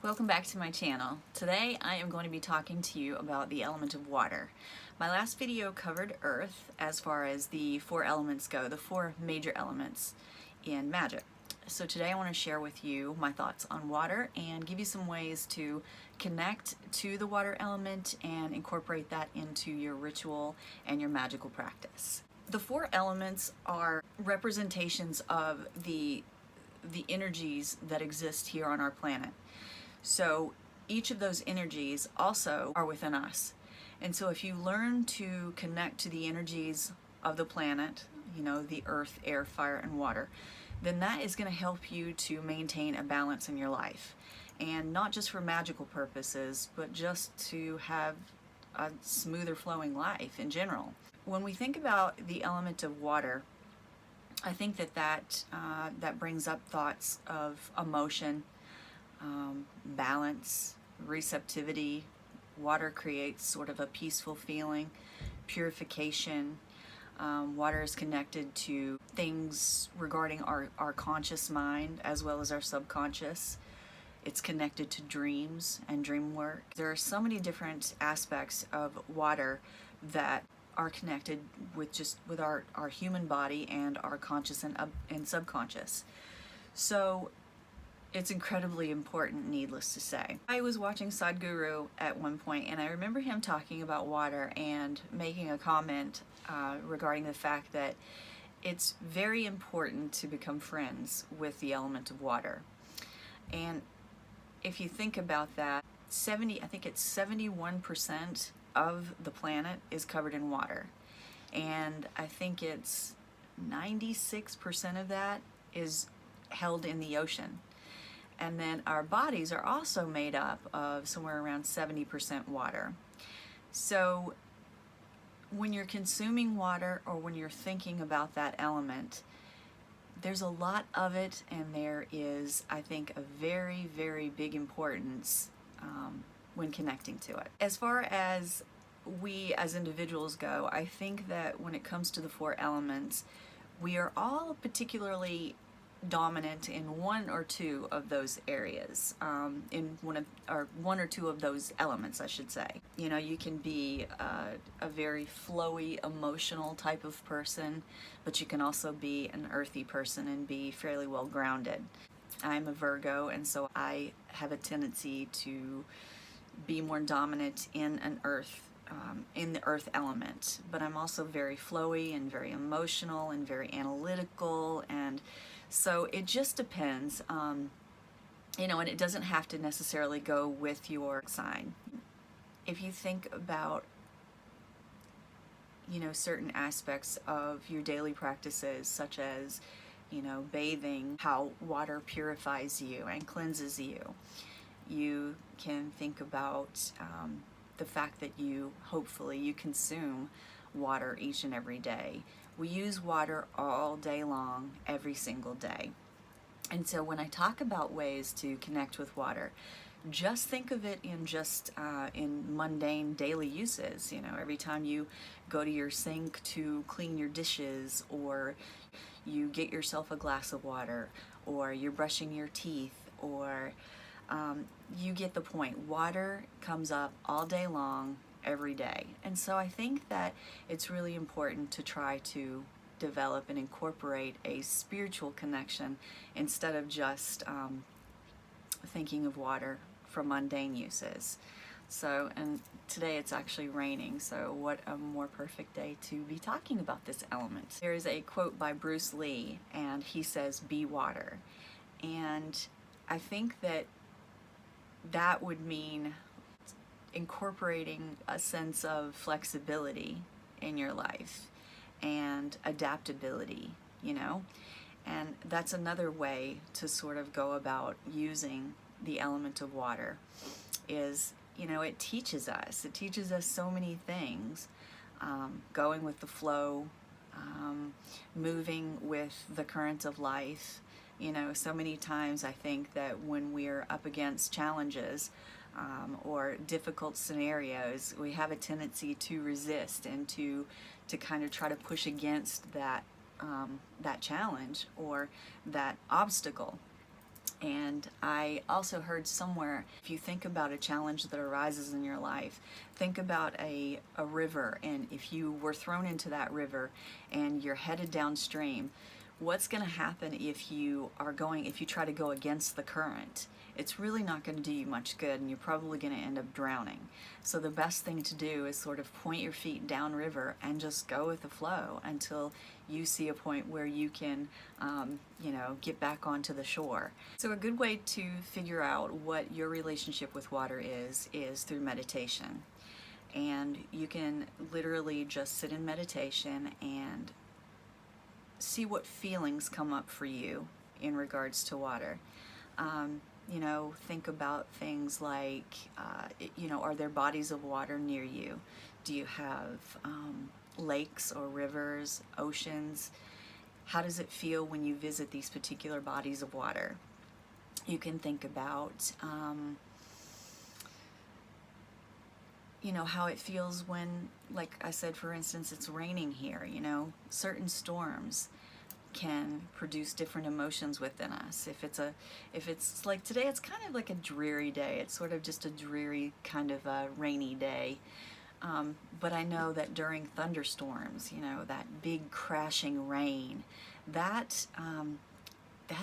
Welcome back to my channel. Today I am going to be talking to you about the element of water. My last video covered earth as far as the four elements go, the four major elements in magic. So today I want to share with you my thoughts on water and give you some ways to connect to the water element and incorporate that into your ritual and your magical practice. The four elements are representations of the energies that exist here on our planet. So each of those energies also are within us. And so if you learn to connect to the energies of the planet, the earth, air, fire, and water, then that is going to help you to maintain a balance in your life. And not just for magical purposes, but just to have a smoother flowing life in general. When we think about the element of water, I think that brings up thoughts of emotion, balance, receptivity. Water creates sort of a peaceful feeling, purification. Water is connected to things regarding our conscious mind as well as our subconscious. It's connected to dreams and dream work. There are so many different aspects of water that are connected with our human body and our conscious and subconscious. So it's incredibly important, needless to say. I was watching Sadhguru at one point, and I remember him talking about water and making a comment regarding the fact that it's very important to become friends with the element of water. And if you think about that, I think it's 71% of the planet is covered in water. And I think it's 96% of that is held in the ocean. And then our bodies are also made up of somewhere around 70% water. So when you're consuming water or when you're thinking about that element, there's a lot of it, and there is, I think, a very, very big importance when connecting to it. As far as we as individuals go, I think that when it comes to the four elements, we are all particularly dominant in one or two of those areas, in one or two of those elements, I should say. You can be a very flowy, emotional type of person, but you can also be an earthy person and be fairly well grounded. I'm a Virgo, and so I have a tendency to be more dominant in the earth element, but I'm also very flowy and very emotional and very analytical, and so it just depends, and it doesn't have to necessarily go with your sign. If you think about, certain aspects of your daily practices, such as, bathing, how water purifies you and cleanses you. You can think about the fact that hopefully you consume water each and every day. We use water all day long, every single day. And so when I talk about ways to connect with water, just think of it in mundane daily uses. Every time you go to your sink to clean your dishes, or you get yourself a glass of water, or you're brushing your teeth, or you get the point. Water comes up all day long, every day. And so I think that it's really important to try to develop and incorporate a spiritual connection instead of just thinking of water for mundane uses. So, and today it's actually raining, so what a more perfect day to be talking about this element. There is a quote by Bruce Lee, and he says, "Be water." And I think that would mean incorporating a sense of flexibility in your life and adaptability, and that's another way to sort of go about using the element of water is, it teaches us so many things, going with the flow, moving with the current of life. So many times I think that when we're up against challenges or difficult scenarios, we have a tendency to resist and to kind of try to push against that challenge or that obstacle. And I also heard somewhere, if you think about a challenge that arises in your life, think about a river, and if you were thrown into that river and you're headed downstream, what's going to happen if you try to go against the current? It's really not going to do you much good, and you're probably going to end up drowning. So the best thing to do is sort of point your feet downriver and just go with the flow until you see a point where you can, get back onto the shore. So a good way to figure out what your relationship with water is through meditation. And you can literally just sit in meditation and see what feelings come up for you in regards to water. Think about things like, are there bodies of water near you? Do you have lakes or rivers, oceans? How does it feel when you visit these particular bodies of water? You can think about, how it feels when, like I said, for instance, it's raining here. Certain storms can produce different emotions within us. If it's like today, it's kind of like a dreary day. It's sort of just a dreary kind of a rainy day. But I know that during thunderstorms, that big crashing rain, that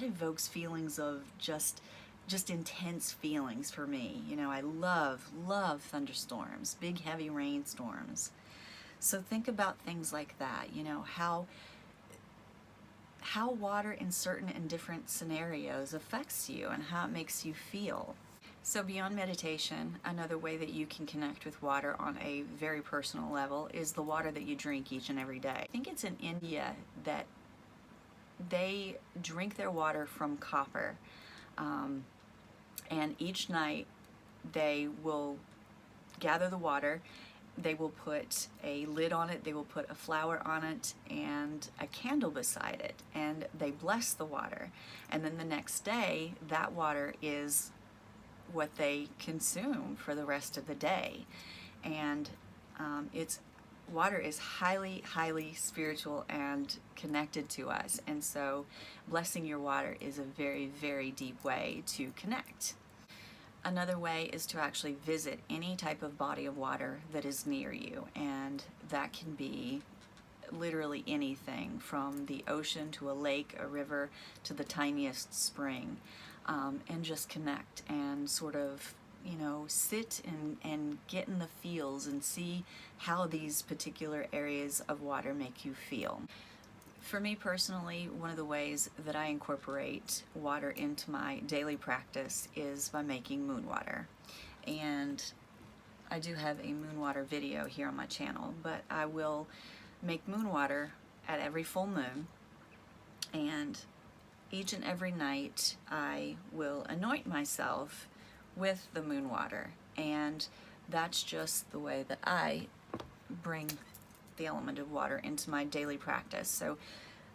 evokes feelings of just intense feelings for me. I love thunderstorms, big heavy rainstorms. So think about things like that, how water in certain and different scenarios affects you and how it makes you feel. So beyond meditation, another way that you can connect with water on a very personal level is the water that you drink each and every day. I think it's in India that they drink their water from copper, and each night they will gather the water, they will put a lid on it, they will put a flower on it and a candle beside it, and they bless the water. And then the next day, that water is what they consume for the rest of the day. And water is highly spiritual and connected to us. And so blessing your water is a very, very deep way to connect. Another way is to actually visit any type of body of water that is near you, and that can be literally anything from the ocean to a lake, a river, to the tiniest spring, and just connect and sort of, sit and get in the feels and see how these particular areas of water make you feel. For me personally, one of the ways that I incorporate water into my daily practice is by making moon water. And I do have a moon water video here on my channel, but I will make moon water at every full moon, and each and every night I will anoint myself with the moon water. And that's just the way that I bring the element of water into my daily practice. So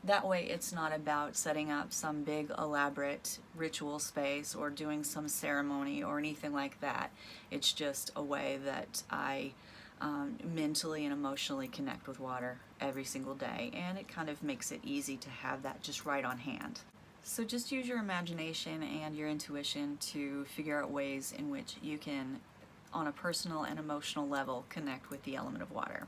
that way it's not about setting up some big elaborate ritual space or doing some ceremony or anything like that. It's just a way that I mentally and emotionally connect with water every single day, and it kind of makes it easy to have that just right on hand. So just use your imagination and your intuition to figure out ways in which you can, on a personal and emotional level, connect with the element of water.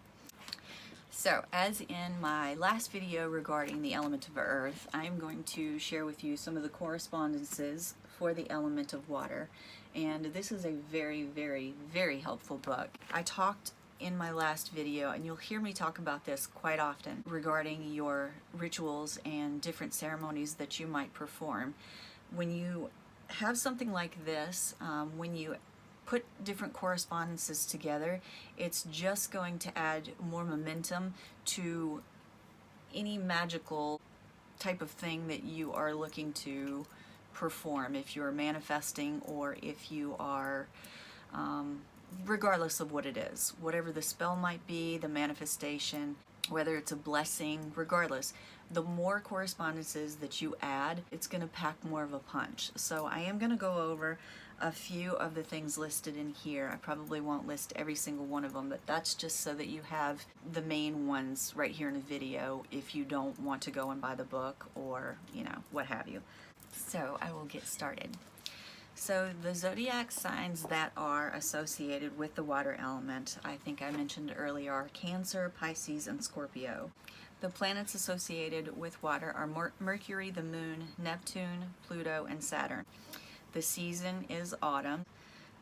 So, as in my last video regarding the element of earth, I'm going to share with you some of the correspondences for the element of water. And this is a very, very, very helpful book. I talked in my last video, and you'll hear me talk about this quite often, regarding your rituals and different ceremonies that you might perform. When you have something like this, when you put different correspondences together, it's just going to add more momentum to any magical type of thing that you are looking to perform, if you're manifesting or if you are, regardless of what it is, whatever the spell might be, the manifestation, whether it's a blessing, regardless, the more correspondences that you add, it's going to pack more of a punch. So I am going to go over a few of the things listed in here. I probably won't list every single one of them, but that's just so that you have the main ones right here in the video if you don't want to go and buy the book or, what have you. So I will get started. So the zodiac signs that are associated with the water element, I think I mentioned earlier, are Cancer, Pisces, and Scorpio. The planets associated with water are Mercury, the Moon, Neptune, Pluto, and Saturn. The season is autumn.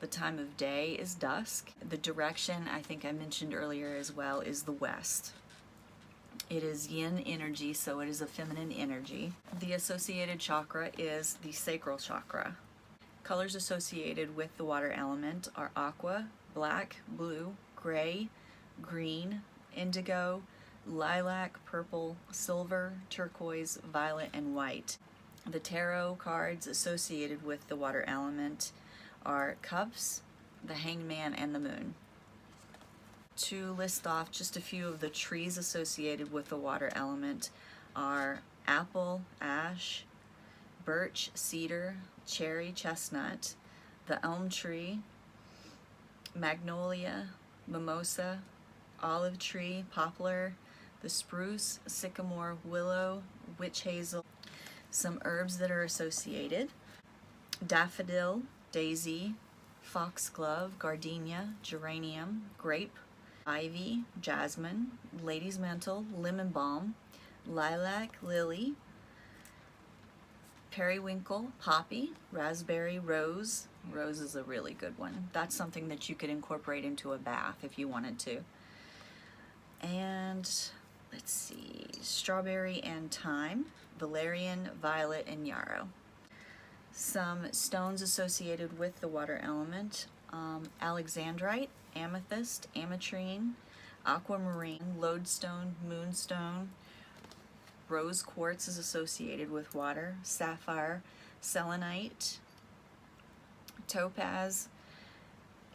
The time of day is dusk. The direction, I think I mentioned earlier as well, is the west. It is yin energy, so it is a feminine energy. The associated chakra is the sacral chakra. Colors associated with the water element are aqua, black, blue, gray, green, indigo, lilac, purple, silver, turquoise, violet, and white. The tarot cards associated with the water element are cups, the hangman, and the moon. To list off just a few of the trees associated with the water element are apple, ash, birch, cedar, cherry, chestnut, the elm tree, magnolia, mimosa, olive tree, poplar, the spruce, sycamore, willow, witch hazel. Some herbs that are associated: daffodil, daisy, foxglove, gardenia, geranium, grape, ivy, jasmine, lady's mantle, lemon balm, lilac, lily, periwinkle, poppy, raspberry, rose. Rose is a really good one. That's something that you could incorporate into a bath if you wanted to. And let's see, strawberry and thyme, valerian, violet, and yarrow. Some stones associated with the water element: alexandrite, amethyst, ametrine, aquamarine, lodestone, moonstone. Rose quartz is associated with water: sapphire, selenite, topaz,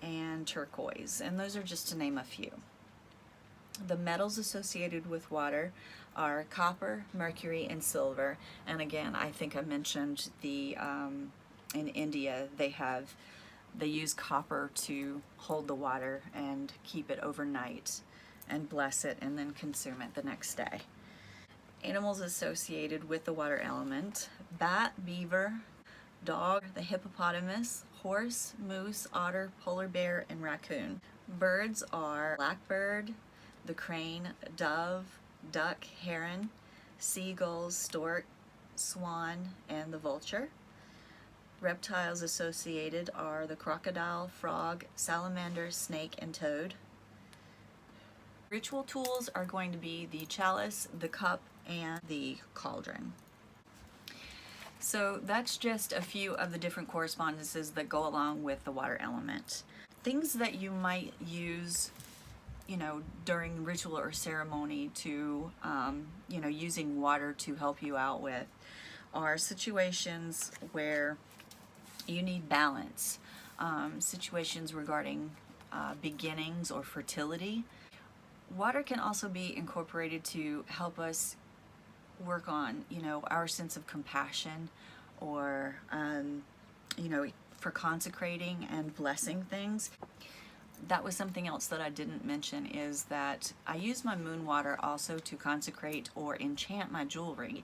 and turquoise. And those are just to name a few. The metals associated with water are copper, mercury, and silver. And again, I think I mentioned in India they use copper to hold the water and keep it overnight and bless it and then consume it the next day. Animals associated with the water element: bat, beaver, dog, the hippopotamus, horse, moose, otter, polar bear, and raccoon. Birds are blackbird, the crane, dove, duck, heron, seagulls, stork, swan, and the vulture. Reptiles associated are the crocodile, frog, salamander, snake, and toad. Ritual tools are going to be the chalice, the cup, and the cauldron. So that's just a few of the different correspondences that go along with the water element. Things that you might use during ritual or ceremony to, using water to help you out with are situations where you need balance, situations regarding beginnings or fertility. Water can also be incorporated to help us work on, our sense of compassion, or, for consecrating and blessing things. That was something else that I didn't mention, is that I use my moon water also to consecrate or enchant my jewelry.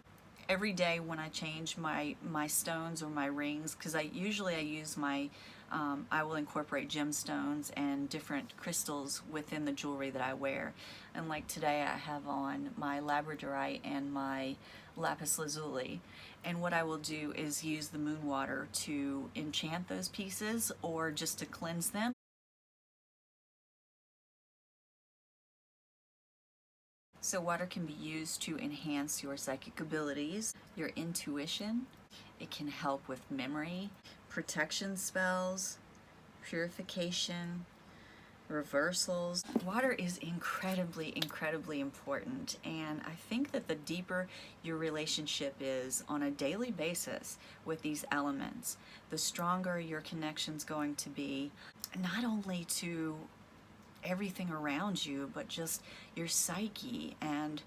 Every day when I change my stones or my rings, because I use I will incorporate gemstones and different crystals within the jewelry that I wear. And like today I have on my labradorite and my lapis lazuli. And what I will do is use the moon water to enchant those pieces or just to cleanse them. So water can be used to enhance your psychic abilities, your intuition. It can help with memory, protection spells, purification, reversals. Water is incredibly, incredibly important, and I think that the deeper your relationship is on a daily basis with these elements, the stronger your connection's going to be, not only to everything around you, but just your psyche and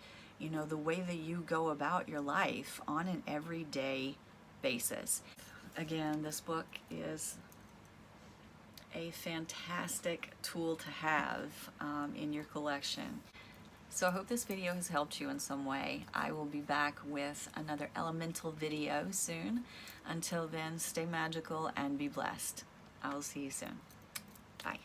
the way that you go about your life on an everyday basis. Again, this book is a fantastic tool to have in your collection. So I hope this video has helped you in some way. I will be back with another elemental video soon. Until then, stay magical and be blessed. I will see you soon. Bye.